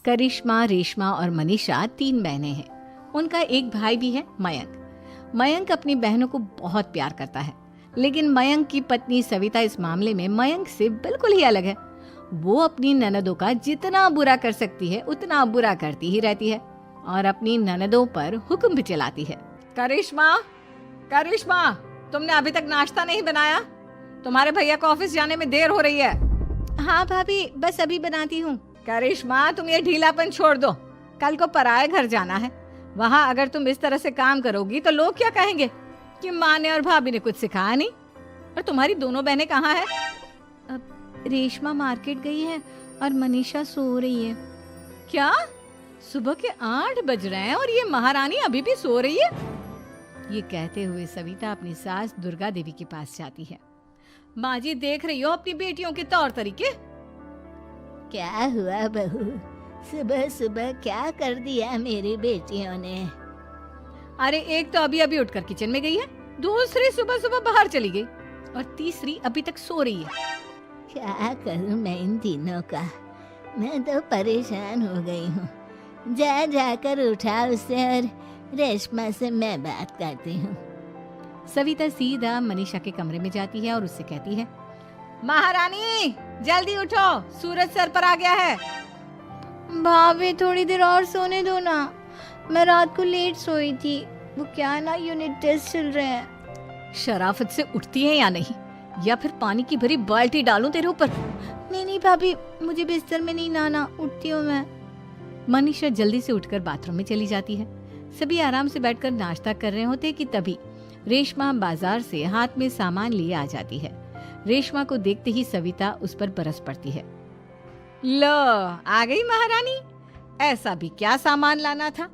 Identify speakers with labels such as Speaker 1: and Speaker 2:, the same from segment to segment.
Speaker 1: करिश्मा, रेशमा और मनीषा 3 बहनें हैं। उनका एक भाई भी है, मयंक। मयंक अपनी बहनों को बहुत प्यार करता है, लेकिन मयंक की पत्नी सविता इस मामले में मयंक से बिल्कुल ही अलग है। वो अपनी ननदों का जितना बुरा कर सकती है उतना बुरा करती ही रहती है और अपनी ननदों पर हुक्म भी चलाती है। करिश्मा, करिश्मा, तुमने अभी तक नाश्ता नहीं बनाया? तुम्हारे भैया को ऑफिस जाने में देर हो रही है। हाँ भाभी, बस अभी बनाती हूँ। करिश्मा, तुम ये ढीलापन छोड़ दो। कल को पराये घर जाना है। वहाँ अगर तुम इस तरह से काम करोगी तो लोग क्या कहेंगे कि माँ ने और भाभी ने कुछ सिखाया नहीं। और तुम्हारी दोनों बहनें कहाँ हैं? अब रेशमा मार्केट गई है और मनीषा सो रही है। क्या? सुबह के 8 बज रहे हैं और ये महारानी अभी भी सो रही है? ये कहते हुए सविता अपनी सास दुर्गा देवी के पास जाती है। माँ जी, देख रही हो अपनी बेटियों के तौर तरीके?
Speaker 2: क्या हुआ बहू, सुबह सुबह क्या कर दिया मेरी बेटियों ने?
Speaker 1: अरे एक तो अभी अभी उठकर किचन में गई है, दूसरी सुबह सुबह बाहर चली गई और तीसरी अभी तक सो रही है।
Speaker 2: क्या करूं मैं इन तीनों का, मैं तो परेशान हो गई हूँ। जा जाकर उठा उसे और रेशमा से मैं बात करती हूँ।
Speaker 1: सविता सीधा मनीषा के कमरे में जाती है और उससे कहती है, महारानी जल्दी उठो, सूरज सर पर आ गया है।
Speaker 3: भाभी थोड़ी देर और सोने दो ना, मैं रात को लेट सोई थी। वो क्या ना, यूनिट टेस्ट चल रहे हैं।
Speaker 1: शराफत से उठती है या नहीं, या फिर पानी की भरी बाल्टी डालूं तेरे ऊपर?
Speaker 3: नहीं भाभी, मुझे बिस्तर में नहीं नहाना, उठती हूँ मैं।
Speaker 1: मनीषा जल्दी से उठकर बाथरूम में चली जाती है। सभी आराम से बैठकर नाश्ता कर रहे होते कि तभी रेशमा बाजार से हाथ में सामान लिए आ जाती है। रेशमा को देखते ही सविता उस पर बरस पड़ती है। लो, आ गई महारानी। ऐसा भी क्या सामान लाना था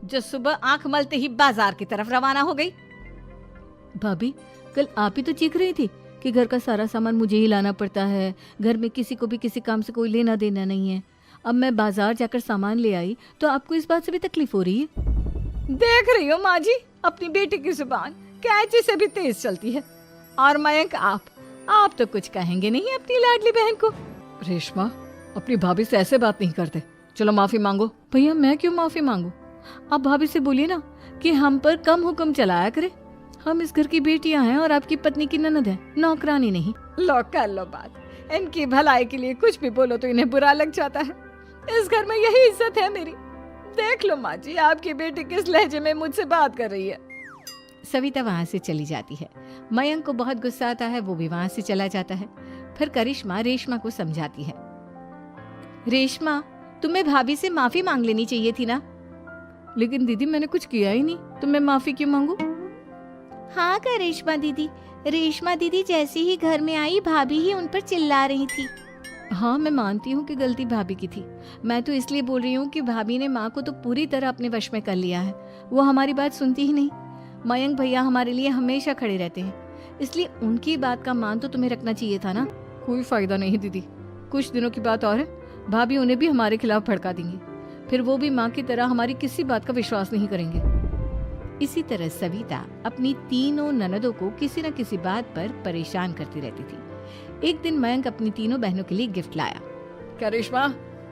Speaker 1: जो सुबह आंख मलते ही बाजार की तरफ रवाना हो गई? भाभी, कल आप ही तो चीख रही थी कि घर का सारा सामान मुझे ही लाना पड़ता है, घर में किसी को भी किसी काम से कोई लेना देना नहीं है। अब मैं बाजार जाकर सामान ले आई तो आपको इस बात से भी तकलीफ हो रही है? देख रही हो माँ जी, अपनी बेटी की जुबान कैंची से भी तेज चलती है। और मयंक, आप तो कुछ कहेंगे नहीं अपनी लाडली बहन को। रेशमा, अपनी भाभी से ऐसे बात नहीं करते। चलो माफी मांगो। भैया, मैं क्यों माफी मांगू? आप भाभी से बोलिए ना कि हम पर कम हुक्म चलाया करे। हम इस घर की बेटियां हैं और आपकी पत्नी की ननद है, नौकरानी नहीं। लो कर लो बात। इनकी भलाई के लिए कुछ भी बोलो तो इन्हें बुरा लग जाता है। इस घर में यही इज्जत है मेरी। देख लो माँ जी, आपकी बेटी किस लहजे में मुझसे बात कर रही है। सविता वहाँ से चली जाती है। मयंक को बहुत गुस्सा आता है, वो भी वहाँ से चला जाता है। फिर करिश्मा रेशमा को समझाती है। रेशमा, तुम्हें भाभी से माफी मांग लेनी चाहिए थी ना। लेकिन दीदी, मैंने कुछ किया ही नहीं, तो मैं माफी क्यों मांगू?
Speaker 3: हाँ करिश्मा दीदी, रेशमा दीदी जैसे ही घर में आई भाभी ही उन पर चिल्ला रही थी।
Speaker 1: हाँ, मैं मानती हूँ कि गलती भाभी की थी। मैं तो इसलिए बोल रही हूँ कि भाभी ने माँ को तो पूरी तरह अपने वश में कर लिया है। वो हमारी बात सुनती ही नहीं। मयंक भैया हमारे लिए हमेशा खड़े रहते हैं, इसलिए उनकी बात का मान तो तुम्हें रखना चाहिए था ना। कोई फायदा नहीं दीदी, कुछ दिनों की बात और है, भाभी उन्हें भी हमारे खिलाफ भड़का देंगी। फिर वो भी माँ की तरह हमारी किसी बात का विश्वास नहीं करेंगे। इसी तरह सविता अपनी तीनों ननदों को किसी न किसी बात पर परेशान करती रहती थी। एक दिन मयंक अपनी तीनों बहनों के लिए गिफ्ट लाया। क्या रेशमा,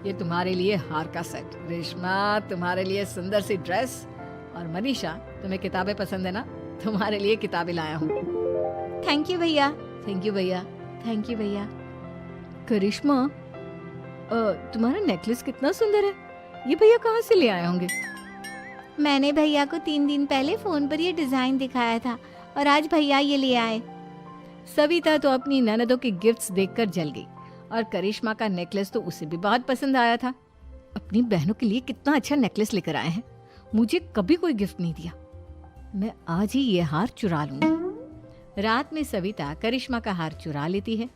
Speaker 1: ये तुम्हारे लिए हार का सेट। रेशमा, तुम्हारे लिए सुंदर सी ड्रेस। और मनीषा, तुम्हें किताबें पसंद है ना, तुम्हारे लिए किताबें लाया हूँ।
Speaker 3: थैंक यू भैया।
Speaker 1: थैंक यू भैया। थैंक यू भैया। करिश्मा, तुम्हारा नेकलेस कितना सुंदर है, ये भैया कहाँ से ले आए होंगे?
Speaker 3: मैंने भैया को 3 दिन पहले फोन पर ये डिजाइन दिखाया था और आज भैया ये ले आए।
Speaker 1: सविता तो अपनी ननदों के गिफ्ट्स देखकर जल गई और करिश्मा का नेकलेस तो उसे भी बहुत पसंद आया था। अपनी बहनों के लिए कितना अच्छा नेकलेस लेकर आए हैं, मुझे कभी कोई गिफ्ट नहीं दिया। मैं आज ही ये हार चुरा लूंगी। रात में सविता करिश्मा का हार चुरा लेती है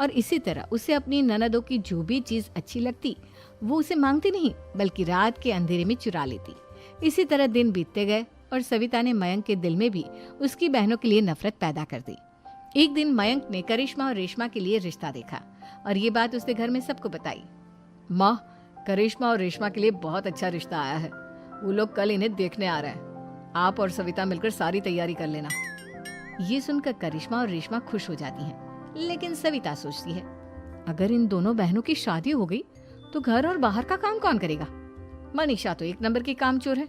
Speaker 1: और इसी तरह उसे अपनी ननदों की जो भी चीज अच्छी लगती वो उसे मांगती नहीं, बल्कि रात के अंधेरे में चुरा लेती। इसी तरह दिन बीतते गए और सविता ने मयंक के दिल में भी उसकी बहनों के लिए नफरत पैदा कर दी। एक दिन मयंक ने करिश्मा और रेशमा के लिए रिश्ता देखा और ये बात उसने घर में सबको बताई। माँ, करिश्मा और रेशमा के लिए बहुत अच्छा रिश्ता आया है, वो लोग कल इन्हें देखने आ रहे हैं। आप और सविता मिलकर सारी तैयारी कर लेना। ये सुनकर करिश्मा और रेशमा खुश हो जाती हैं, लेकिन सविता सोचती है, अगर इन दोनों बहनों की शादी हो गई तो घर और बाहर का काम कौन करेगा? मनीषा तो एक नंबर की कामचोर है,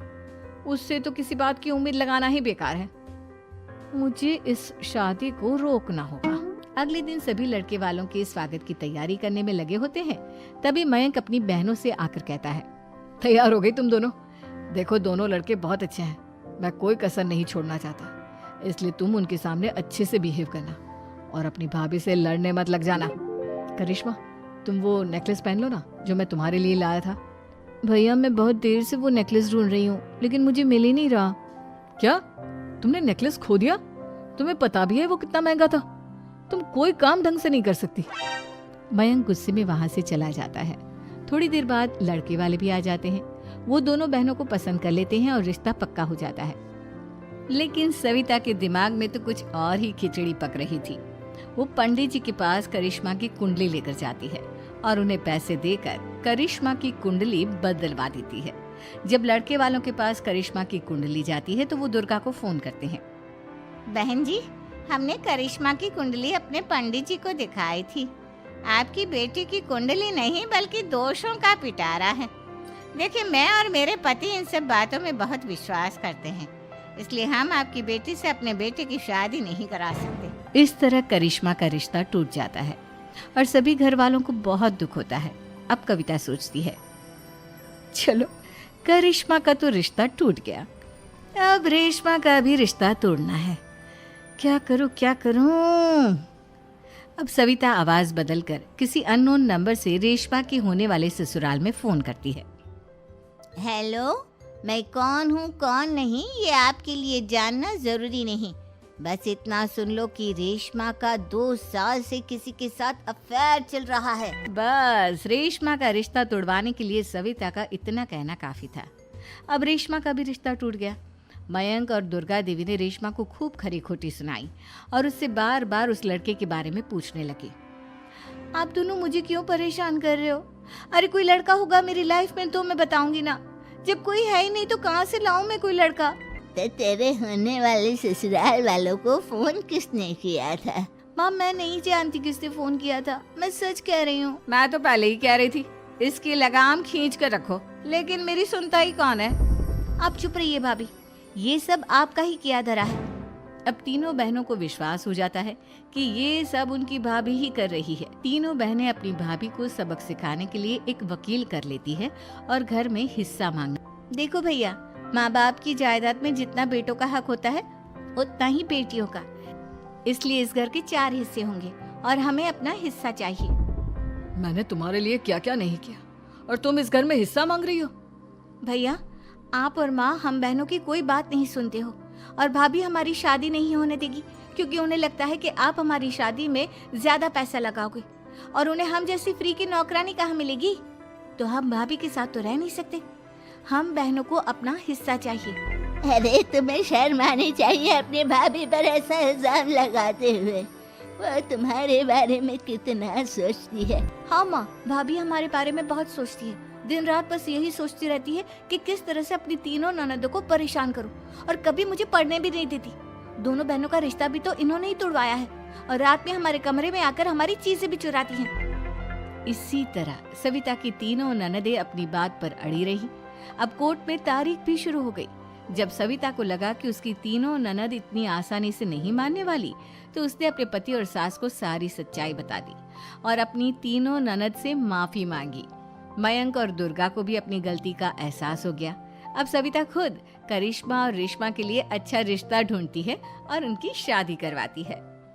Speaker 1: उससे तो किसी बात की उम्मीद लगाना ही बेकार है। मुझे इस शादी को रोकना होगा। अगले दिन सभी लड़के वालों के स्वागत की तैयारी करने में लगे होते हैं। तभी मयंक अपनी बहनों से आकर कहता है, तैयार हो गई तुम दोनों? देखो दोनों लड़के बहुत अच्छे हैं, मैं कोई कसर नहीं छोड़ना चाहता, इसलिए तुम उनके सामने अच्छे से बिहेव करना और अपनी भाभी से लड़ने मत लग जाना। करिश्मा, तुम वो नेकलेस पहन लो ना जो मैं तुम्हारे लिए लाया था। भैया मैं बहुत देर से वो नेकलेस ढूंढ रही हूँ, लेकिन मुझे मिल ही नहीं रहा। क्या तुमने नेकलेस खो दिया? तुम्हें पता भी है वो कितना महंगा था? तुम कोई काम ढंग से नहीं कर सकती। मयंक गुस्से में वहां से चला जाता है। थोड़ी देर बाद लड़के वाले भी आ जाते हैं। वो दोनों बहनों को पसंद कर लेते हैं और रिश्ता पक्का हो जाता है। लेकिन सविता के दिमाग में तो कुछ और ही खिचड़ी पक रही थी। वो पंडित जी के पास करिश्मा की कुंडली लेकर जाती है और उन्हें पैसे देकर करिश्मा की कुंडली बदलवा देती है। जब लड़के वालों के पास करिश्मा की कुंडली जाती है तो वो दुर्गा को फोन करते हैं।
Speaker 2: बहन जी, हमने करिश्मा की कुंडली अपने पंडित जी को दिखाई थी। आपकी बेटी की कुंडली नहीं बल्कि दोषों का पिटारा है। देखिए, मैं और मेरे पति इन सब बातों में बहुत विश्वास करते हैं, इसलिए हम आपकी बेटी से अपने बेटे की शादी नहीं करा सकते।
Speaker 1: इस तरह करिश्मा का रिश्ता टूट जाता है और सभी घर वालों को बहुत दुख होता है। अब कविता सोचती है, चलो करिश्मा का तो रिश्ता टूट गया, अब रेशमा का भी रिश्ता तोड़ना है। क्या करूं? अब सविता आवाज बदलकर किसी अननोन नंबर से रेशमा के होने वाले ससुराल में फोन करती है।
Speaker 2: हेलो, मैं कौन हूँ कौन नहीं ये आपके लिए जानना जरूरी नहीं, बस इतना सुन लो कि रेशमा का 2 साल से किसी के साथ अफेयर चल रहा है।
Speaker 1: बस रेशमा का रिश्ता तोड़वाने के लिए सविता का इतना कहना काफी था। अब रेशमा का भी रिश्ता टूट गया। मयंक और दुर्गा देवी ने रेशमा को खूब खरी खोटी सुनाई और उससे बार बार उस लड़के के बारे में पूछने लगे। आप दोनों मुझे क्यों परेशान कर रहे हो? अरे कोई लड़का होगा मेरी लाइफ में तो मैं बताऊंगी ना, जब कोई है ही नहीं तो कहाँ से लाऊं मैं कोई लड़का?
Speaker 2: तो तेरे होने वाले ससुराल वालों को फोन किसने किया था?
Speaker 3: माँ मैं नहीं जानती किसने फोन किया था, मैं सच कह रही हूँ।
Speaker 1: मैं तो पहले ही कह रही थी इसकी लगाम खींच कर रखो, लेकिन मेरी सुनता ही कौन है।
Speaker 3: आप चुप रहिए भाभी, ये सब आपका ही किया धरा है।
Speaker 1: अब तीनों बहनों को विश्वास हो जाता है कि ये सब उनकी भाभी ही कर रही है। तीनों बहनें अपनी भाभी को सबक सिखाने के लिए एक वकील कर लेती है और घर में हिस्सा मांगना।
Speaker 3: देखो भैया, माँ बाप की जायदाद में जितना बेटों का हक होता है उतना ही बेटियों का, इसलिए इस घर के 4 हिस्से होंगे और हमें अपना हिस्सा चाहिए।
Speaker 1: मैंने तुम्हारे लिए क्या क्या नहीं किया और तुम इस घर में हिस्सा मांग रही हो?
Speaker 3: भैया, आप और माँ हम बहनों की कोई बात नहीं सुनते हो और भाभी हमारी शादी नहीं होने देगी क्योंकि उन्हें लगता है कि आप हमारी शादी में ज्यादा पैसा लगाओगे और उन्हें हम जैसी फ्री की नौकरानी कहाँ मिलेगी। तो हम भाभी के साथ तो रह नहीं सकते, हम बहनों को अपना हिस्सा चाहिए।
Speaker 2: अरे तुम्हें शर्म आनी चाहिए अपनी भाभी पर ऐसा इल्जाम लगाते हुए। वो तुम्हारे बारे में कितना सोचती है।
Speaker 3: हाँ माँ, भाभी हमारे बारे में बहुत सोचती है, दिन रात बस यही सोचती रहती है कि किस तरह से अपनी तीनों ननदों को परेशान करूं और कभी मुझे पढ़ने भी नहीं देती। दोनों बहनों का रिश्ता भी तो इन्होंने ही तोड़वाया है और रात में हमारे कमरे में आकर हमारी चीजें भी चुराती हैं।
Speaker 1: इसी तरह सविता की तीनों ननदें अपनी बात पर अड़ी रही। अब कोर्ट में तारीख भी शुरू हो गई। जब सविता को लगा कि उसकी तीनों ननद इतनी आसानी से नहीं मानने वाली, तो उसने अपने पति और सास को सारी सच्चाई बता दी और अपनी तीनों ननद से माफी मांगी। मयंक और दुर्गा को भी अपनी गलती का एहसास हो गया। अब सविता खुद करिश्मा और रेशमा के लिए अच्छा रिश्ता ढूंढती है और उनकी शादी करवाती है।